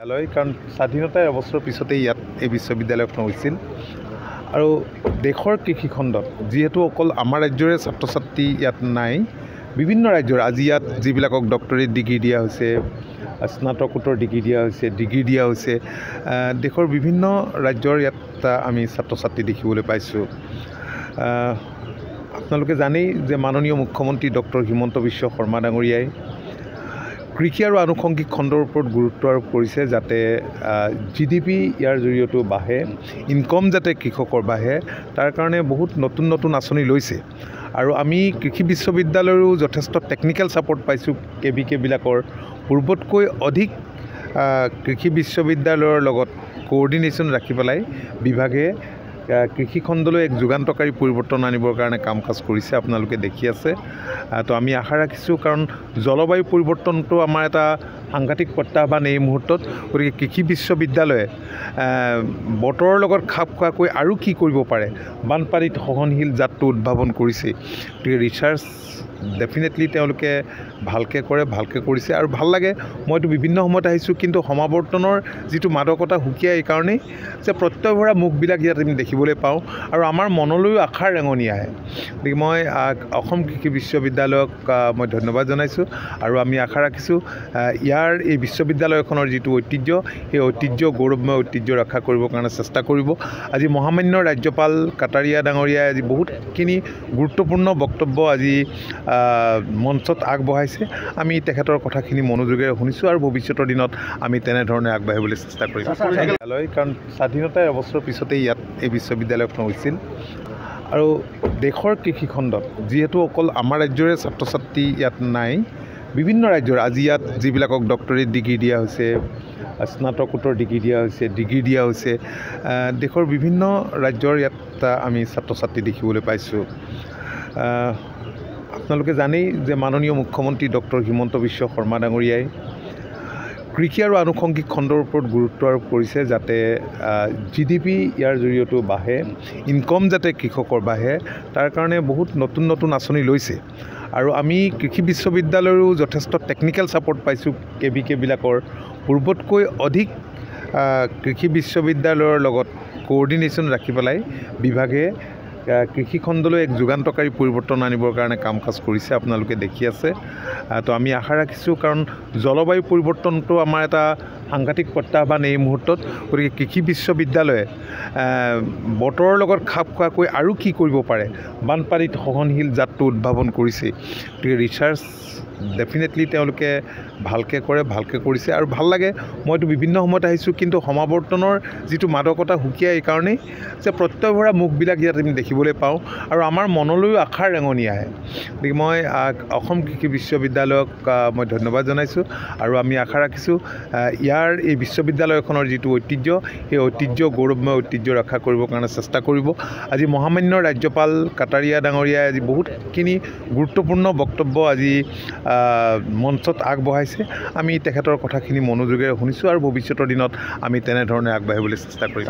কাৰণ স্বাধীনতাৰ এবছৰ পিছতে ইয়াত এই বিশ্ববিদ্যালয়খন হৈছিল আৰু দেশৰ কৃষিখণ্ডত যিহেতু অকল আমাৰ ৰাজ্যৰে ছাত্ৰ ছাত্ৰী ইয়াত নাই, বিভিন্ন ৰাজ্যৰ আজি ইয়াত যিবিলাকক ডক্টৰেট ডিগ্ৰী দিয়া হৈছে, স্নাতকোত্তৰ ডিগ্ৰী দিয়া হৈছে, ডিগ্ৰী দিয়া হৈছে, দেশৰ বিভিন্ন ৰাজ্যৰ ইয়াত আমি ছাত্ৰ ছাত্ৰী দেখিবলৈ পাইছোঁ। আপোনালোকে জানেই যে মাননীয় মুখ্যমন্ত্ৰী ডক্টৰ হিমন্ত বিশ্ব শৰ্মা ডাঙৰীয়াই কৃষি আৰু আনুষংগিক খণ্ডৰ ওপৰত গুৰুত্ব আৰোপ কৰিছে, যাতে GDP ইয়াৰ জৰিয়তেও বাঢ়ে, ইনকম যাতে কৃষকৰ বাঢ়ে, তাৰ কাৰণে বহুত নতুন নতুন আঁচনি লৈছে। আৰু আমি কৃষি বিশ্ববিদ্যালয়ৰো যথেষ্ট টেকনিকেল ছাপৰ্ট পাইছোঁ। KVK-বিলাকৰ পূৰ্বতকৈ অধিক কৃষি বিশ্ববিদ্যালয়ৰ লগত কোঅৰ্ডিনেশ্যন ৰাখি পেলাই বিভাগে কৃষিখণ্ডলৈ এক যুগান্তকাৰী পৰিৱৰ্তন আনিবৰ কাৰণে কাম কাজ কৰিছে, আপোনালোকে দেখি আছে। তো আমি আশা ৰাখিছোঁ, কাৰণ জলবায়ু পৰিৱৰ্তনটো আমাৰ এটা সাংঘাতিক প্ৰত্যাহ্বান এই মুহূৰ্তত। গতিকে কৃষি বিশ্ববিদ্যালয়ে বতৰৰ লগত খাপ খোৱাকৈ আৰু কি কৰিব পাৰে, বানপানীত সহনশীল জাতটো উদ্ভাৱন কৰিছে। গতিকে ৰিচাৰ্চ ডেফিনেটলি তেওঁলোকে ভালকৈ কৰিছে আৰু ভাল লাগে। মইতো বিভিন্ন সময়ত আহিছোঁ, কিন্তু সমাৱৰ্তনৰ যিটো মাদকতা সুকীয়া এইকাৰণেই যে প্ৰত্যয়ভৰা মুখবিলাক ইয়াত আমি দেখিবলৈ পাওঁ আৰু আমাৰ মনলৈও আশাৰ ৰেঙনি আহে। গতিকে মই অসম কৃষি বিশ্ববিদ্যালয়ক মই ধন্যবাদ জনাইছোঁ আৰু আমি আশা ৰাখিছোঁ ইয়াৰ এই বিশ্ববিদ্যালয়খনৰ যিটো ঐতিহ্য, সেই ঐতিহ্য, গৌৰৱময় ঐতিহ্য ৰক্ষা কৰিবৰ কাৰণে চেষ্টা কৰিব। আজি মহামান্য ৰাজ্যপাল কাটাৰিয়া ডাঙৰীয়াই আজি বহুতখিনি গুৰুত্বপূৰ্ণ বক্তব্য আজি মঞ্চত আগবঢ়াইছে। আমি তেখেতৰ কথাখিনি মনোযোগেৰে শুনিছোঁ আৰু ভৱিষ্যতৰ দিনত আমি তেনেধৰণে আগবাঢ়িবলৈ চেষ্টা কৰিম। কাৰণ স্বাধীনতাৰ এবছৰ পিছতে ইয়াত এই বিশ্ববিদ্যালয়খন হৈছিল আৰু দেশৰ কৃষিখণ্ডত যিহেতু অকল আমাৰ ৰাজ্যৰে ছাত্ৰ ছাত্ৰী ইয়াত নাই, বিভিন্ন ৰাজ্যৰ আজি ইয়াত যিবিলাকক ডক্টৰেট ডিগ্ৰী দিয়া হৈছে, স্নাতকোত্তৰ ডিগ্ৰী দিয়া হৈছে, ডিগ্ৰী দিয়া হৈছে, দেশৰ বিভিন্ন ৰাজ্যৰ ইয়াত আমি ছাত্ৰ ছাত্ৰী দেখিবলৈ পাইছোঁ। আপোনালোকে জানেই যে মাননীয় মুখ্যমন্ত্ৰী ডক্টৰ হিমন্ত বিশ্ব শৰ্মা ডাঙৰীয়াই কৃষি আৰু আনুষংগিক খণ্ডৰ ওপৰত গুৰুত্ব আৰোপ কৰিছে, যাতে GDP ইয়াৰ জৰিয়তেও বাঢ়ে, ইনকম যাতে কৃষকৰ বাঢ়ে, তাৰ কাৰণে বহুত নতুন নতুন আঁচনি লৈছে। আৰু আমি কৃষি বিশ্ববিদ্যালয়ৰো যথেষ্ট টেকনিকেল ছাপৰ্ট পাইছোঁ। KVK-বিলাকৰ পূৰ্বতকৈ অধিক কৃষি বিশ্ববিদ্যালয়ৰ লগত কোঅৰ্ডিনেশ্যন ৰাখি পেলাই বিভাগে কৃষিখণ্ডলৈ এক যুগান্তকাৰী পৰিৱৰ্তন আনিবৰ কাৰণে কাম কাজ কৰিছে, আপোনালোকে দেখি আছে। তো আমি আশা ৰাখিছোঁ, কাৰণ জলবায়ু পৰিৱৰ্তনটো আমাৰ এটা সাংঘাতিক প্ৰত্যাহ্বান এই মুহূৰ্তত। গতিকে কৃষি বিশ্ববিদ্যালয়ে বতৰৰ লগত খাপ খোৱাকৈ আৰু কি কৰিব পাৰে, বানপানীত সহনশীল জাতটো উদ্ভাৱন কৰিছে। গতিকে ৰিচাৰ্চ ডেফিনেটলি তেওঁলোকে ভালকৈ কৰিছে আৰু ভাল লাগে। মইতো বিভিন্ন সময়ত আহিছোঁ, কিন্তু সমাৱৰ্তনৰ যিটো মাদকতা সুকীয়া এইকাৰণেই যে প্ৰত্যয়ভৰা মুখবিলাক ইয়াত আমি দেখিবলৈ পাওঁ আৰু আমাৰ মনলৈও আশাৰ ৰেঙনি আহে। গতিকে মই অসম কৃষি বিশ্ববিদ্যালয়ক মই ধন্যবাদ জনাইছোঁ আৰু আমি আশা ৰাখিছোঁ ইয়াৰ এই বিশ্ববিদ্যালয়খনৰ যিটো ঐতিহ্য, সেই ঐতিহ্য, গৌৰৱময় ঐতিহ্য ৰক্ষা কৰিবৰ কাৰণে চেষ্টা কৰিব। আজি মহামান্য ৰাজ্যপাল কাটাৰিয়া ডাঙৰীয়াই আজি বহুতখিনি গুৰুত্বপূৰ্ণ বক্তব্য আজি মঞ্চত আগবঢ়াইছে। আমি তেখেতৰ কথাখিনি মনোযোগেৰে শুনিছোঁ আৰু ভৱিষ্যতৰ দিনত আমি তেনেধৰণে আগবাঢ়িবলৈ চেষ্টা কৰিম।